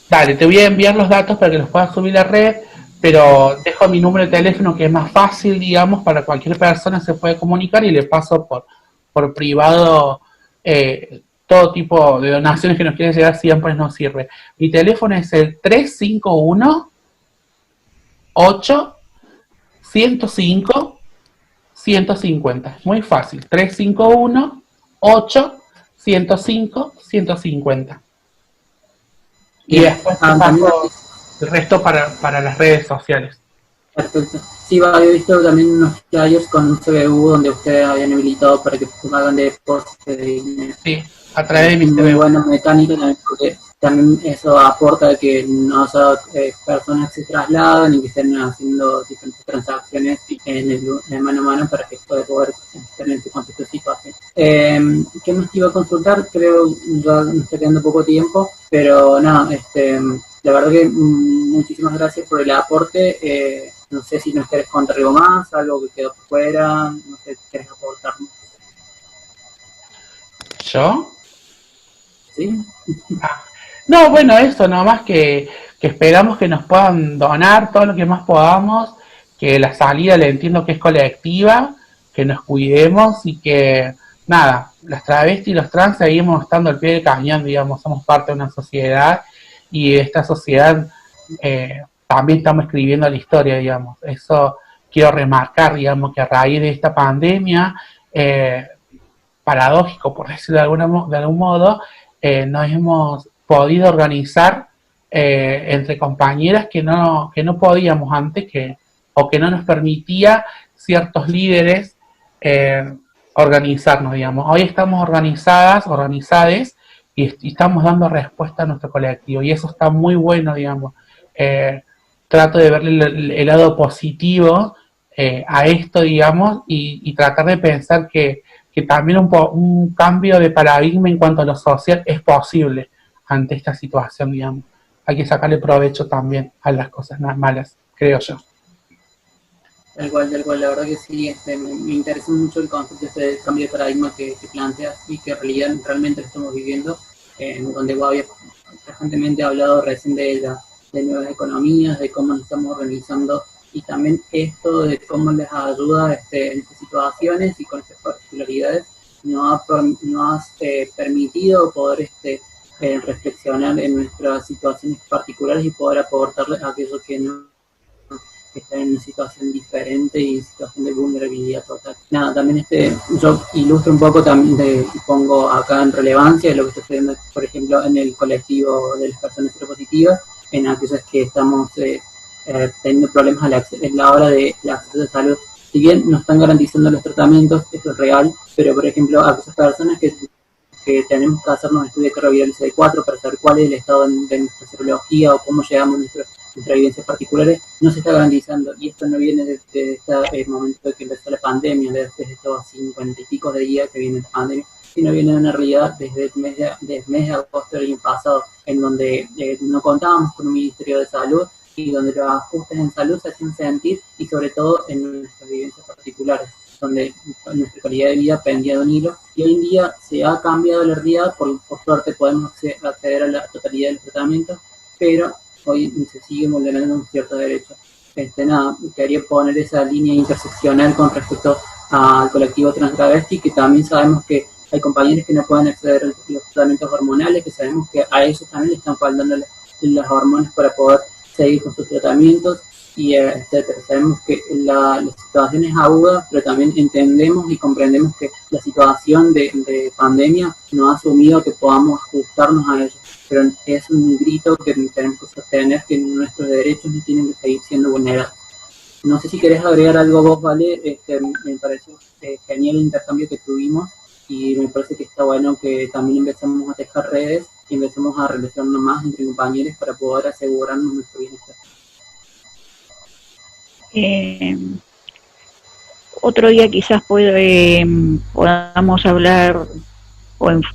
Dale, te voy a enviar los datos para que los puedas subir a la red, pero dejo mi número de teléfono que es más fácil, digamos, para cualquier persona se puede comunicar y le paso por privado todo tipo de donaciones que nos quieren llegar, siempre nos sirve. Mi teléfono es el 351 8 105 150. Muy fácil. 351 8 105 150. Y después te paso el resto para las redes sociales. Perfecto. Sí, había visto también unos flyers con un CBU donde ustedes habían habilitado para que hagan depósitos de dinero. Sí, a través de mi muy CBU. buena mecánica también, porque también eso aporta a que no haya personas que se trasladan y que estén haciendo diferentes transacciones en mano a mano para que pueda poder tener ese contexto de situación. ¿Qué nos iba a consultar? Creo ya me está quedando poco tiempo, pero nada, la verdad que muchísimas gracias por el aporte. No sé si nos querés contar algo más, algo que quedó fuera, no sé si querés aportarnos. ¿Yo? ¿Sí? No, bueno, eso, nomás que esperamos que nos puedan donar todo lo que más podamos, que la salida le entiendo que es colectiva, que nos cuidemos y que, nada, las travestis y los trans seguimos estando al pie del cañón, digamos, somos parte de una sociedad y esta sociedad también estamos escribiendo la historia, digamos. Eso quiero remarcar, digamos, que a raíz de esta pandemia, paradójico, por decirlo de algún modo, nos hemos podido organizar entre compañeras que no podíamos antes, o que no nos permitía ciertos líderes organizarnos, digamos. Hoy estamos organizadas, y estamos dando respuesta a nuestro colectivo, y eso está muy bueno, digamos. Trato de verle el lado positivo a esto, digamos, y tratar de pensar que también un cambio de paradigma en cuanto a lo social es posible ante esta situación, digamos. Hay que sacarle provecho también a las cosas malas, creo yo. Tal cual, la verdad que sí, me interesa mucho el concepto de cambio de paradigma que planteas y que en realidad realmente lo estamos viviendo, donde vos habías tajantemente hablado recién de nuevas economías, de cómo nos estamos organizando, y también esto de cómo les ayuda en estas situaciones y con estas particularidades nos ha permitido poder reflexionar en nuestras situaciones particulares y poder aportarles a aquellos que no están en una situación diferente y en situación de vulnerabilidad total. Nada, también yo ilustro un poco, también pongo acá en relevancia lo que estoy haciendo, por ejemplo, en el colectivo de las personas seropositivas, en aquellas que estamos teniendo problemas en la hora del acceso a salud. Si bien no están garantizando los tratamientos, esto es real, pero por ejemplo, aquellas personas que tenemos que hacernos estudios de carga viral CD4 para saber cuál es el estado de nuestra serología o cómo llegamos a nuestras evidencias particulares, no se está garantizando, y esto no viene desde este momento de que empezó la pandemia, desde estos 50 y pico de días que viene la pandemia, sino viene de una realidad desde el mes de agosto del año pasado, en donde no contábamos con un Ministerio de Salud y donde los ajustes en salud se hacían sentir, y sobre todo en nuestras evidencias particulares, donde nuestra calidad de vida pendía de un hilo, y hoy en día se ha cambiado la realidad, por suerte podemos acceder a la totalidad del tratamiento, pero hoy se sigue vulnerando un cierto derecho. Quería poner esa línea interseccional con respecto al colectivo trans-travesti, que también sabemos que hay compañeros que no pueden acceder a los tratamientos hormonales, que sabemos que a ellos también le están faltando las hormonas para poder seguir con sus tratamientos, y etcétera. Sabemos que la situación es aguda, pero también entendemos y comprendemos que la situación de pandemia nos ha asumido que podamos ajustarnos a ello, pero es un grito que tenemos que sostener, que nuestros derechos no tienen que seguir siendo vulnerados. No sé si querés agregar algo vos, Vale. Me pareció genial el intercambio que tuvimos, y me parece que está bueno que también empecemos a tejer redes y empecemos a relacionarnos más entre compañeros para poder asegurarnos nuestro bienestar. Otro día quizás podamos hablar,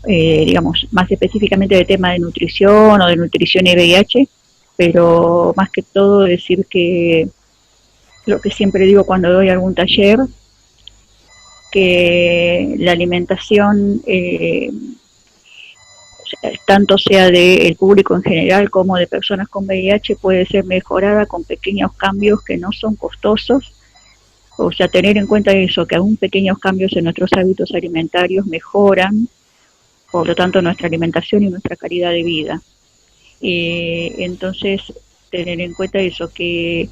digamos, más específicamente del tema de nutrición o de nutrición y VIH, pero más que todo decir que lo que siempre digo cuando doy algún taller, que la alimentación, tanto sea del público en general como de personas con VIH, puede ser mejorada con pequeños cambios que no son costosos. O sea, tener en cuenta eso, que aún pequeños cambios en nuestros hábitos alimentarios mejoran, por lo tanto, nuestra alimentación y nuestra calidad de vida. Entonces, tener en cuenta eso, que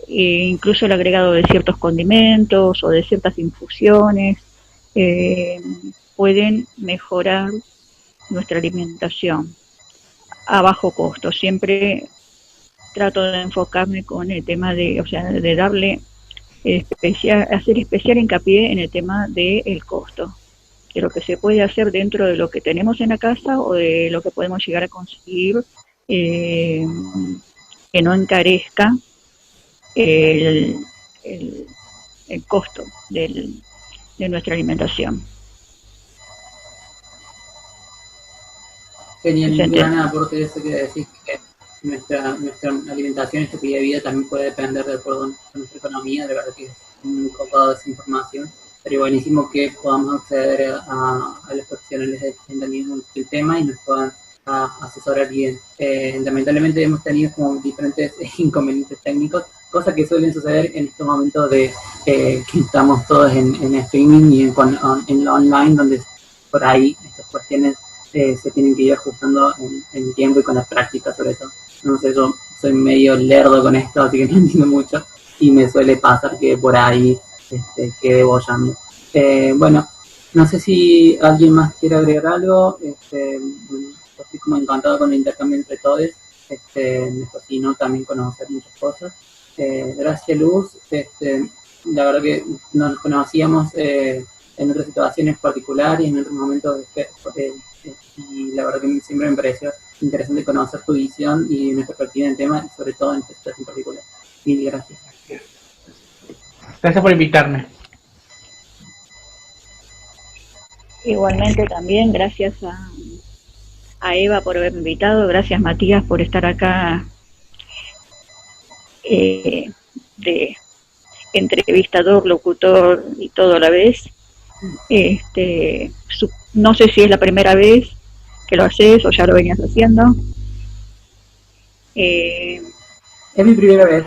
incluso el agregado de ciertos condimentos o de ciertas infusiones pueden mejorar nuestra alimentación a bajo costo. Siempre trato de enfocarme con el tema de darle hacer especial hincapié en el tema del costo, de lo que se puede hacer dentro de lo que tenemos en la casa o de lo que podemos llegar a conseguir, que no encarezca el costo de nuestra alimentación. Genial, un gran aporte de eso que decís, que nuestra alimentación, nuestra calidad de vida también puede depender de acuerdo a nuestra economía. De verdad que es muy copado esa información, pero buenísimo que podamos acceder a los profesionales que entiendan el tema y nos puedan asesorar bien. Lamentablemente hemos tenido como diferentes inconvenientes técnicos, cosas que suelen suceder en estos momentos de que estamos todos en streaming y en lo online, donde por ahí estas cuestiones se tienen que ir ajustando en el tiempo y con las prácticas, sobre todo. No sé, yo soy medio lerdo con esto, así que no entiendo mucho, y me suele pasar que por ahí quede bollando. Bueno, no sé si alguien más quiere agregar algo. Estoy como encantado con el intercambio entre todos, me fascinó también conocer muchas cosas. Gracias, Luz. La verdad que nos conocíamos en otras situaciones particulares, en otros momentos, y la verdad que siempre me pareció interesante conocer tu visión y mi perspectiva en el tema, y sobre todo en esta situación particular. Mil gracias. Gracias por invitarme. Igualmente también, gracias a Eva por haberme invitado, gracias Matías por estar acá de entrevistador, locutor y todo a la vez. No sé si es la primera vez que lo haces o ya lo venías haciendo. Es mi primera vez,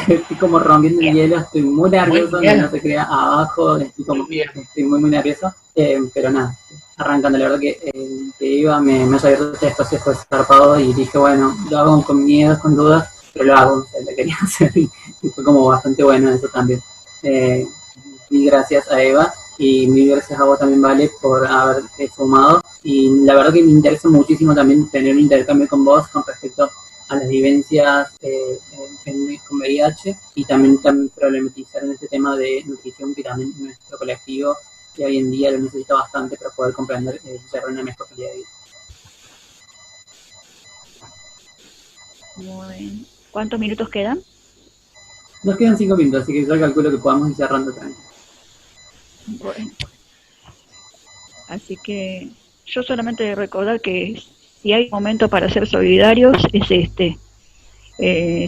estoy como rompiendo el hielo, estoy muy nervioso, no se crea abajo, estoy muy nervioso, pero nada, arrancando, la verdad que iba, me haya abierto este espacio, fue zarpado y dije, bueno, lo hago con miedo, con dudas, pero lo hago, lo quería hacer y fue como bastante bueno eso también. Mil gracias a Eva y mil gracias a vos también, Vale, por haber sumado, y la verdad que me interesa muchísimo también tener un intercambio con vos con respecto a las vivencias con VIH y también problematizar en este tema de nutrición, que también nuestro colectivo que hoy en día lo necesita bastante para poder comprender y desarrollar una mejor calidad de vida. Muy bien. ¿Cuántos minutos quedan? Nos quedan 5 minutos, así que yo calculo que podamos ir cerrando también. Bueno. Así que yo solamente recordar que si hay momento para ser solidarios, es este.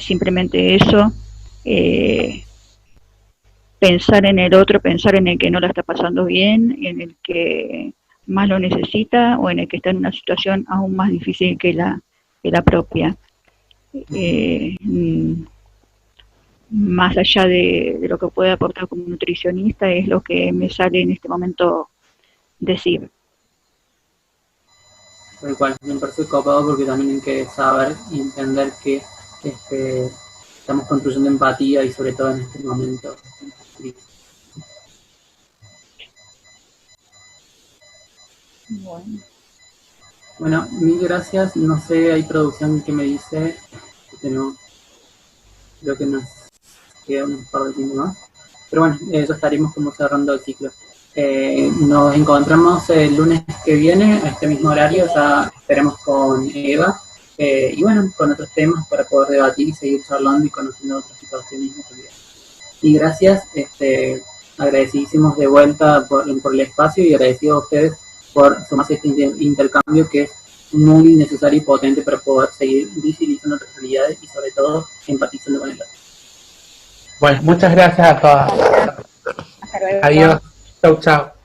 Simplemente eso. Pensar en el otro, pensar en el que no la está pasando bien, en el que más lo necesita o en el que está en una situación aún más difícil que la propia. Más allá de lo que puede aportar como nutricionista, es lo que me sale en este momento decir. Tal cual, me parece copado porque también hay que saber y entender que estamos construyendo empatía y sobre todo en este momento. Bueno, mil gracias. No sé, hay producción que me dice que no, creo que nos queda un par de tiempo más. Pero bueno, eso estaremos como cerrando el ciclo. Nos encontramos el lunes que viene a este mismo horario, ya esperemos con Eva, y bueno, con otros temas para poder debatir y seguir charlando y conociendo otras situaciones. Y gracias, agradecidísimos de vuelta por el espacio y agradecido a ustedes por sumarse a este intercambio que es muy necesario y potente para poder seguir visibilizando otras realidades y sobre todo empatizando con el otro. Bueno, muchas gracias a todas. Hasta luego. Adiós. Chau, chau.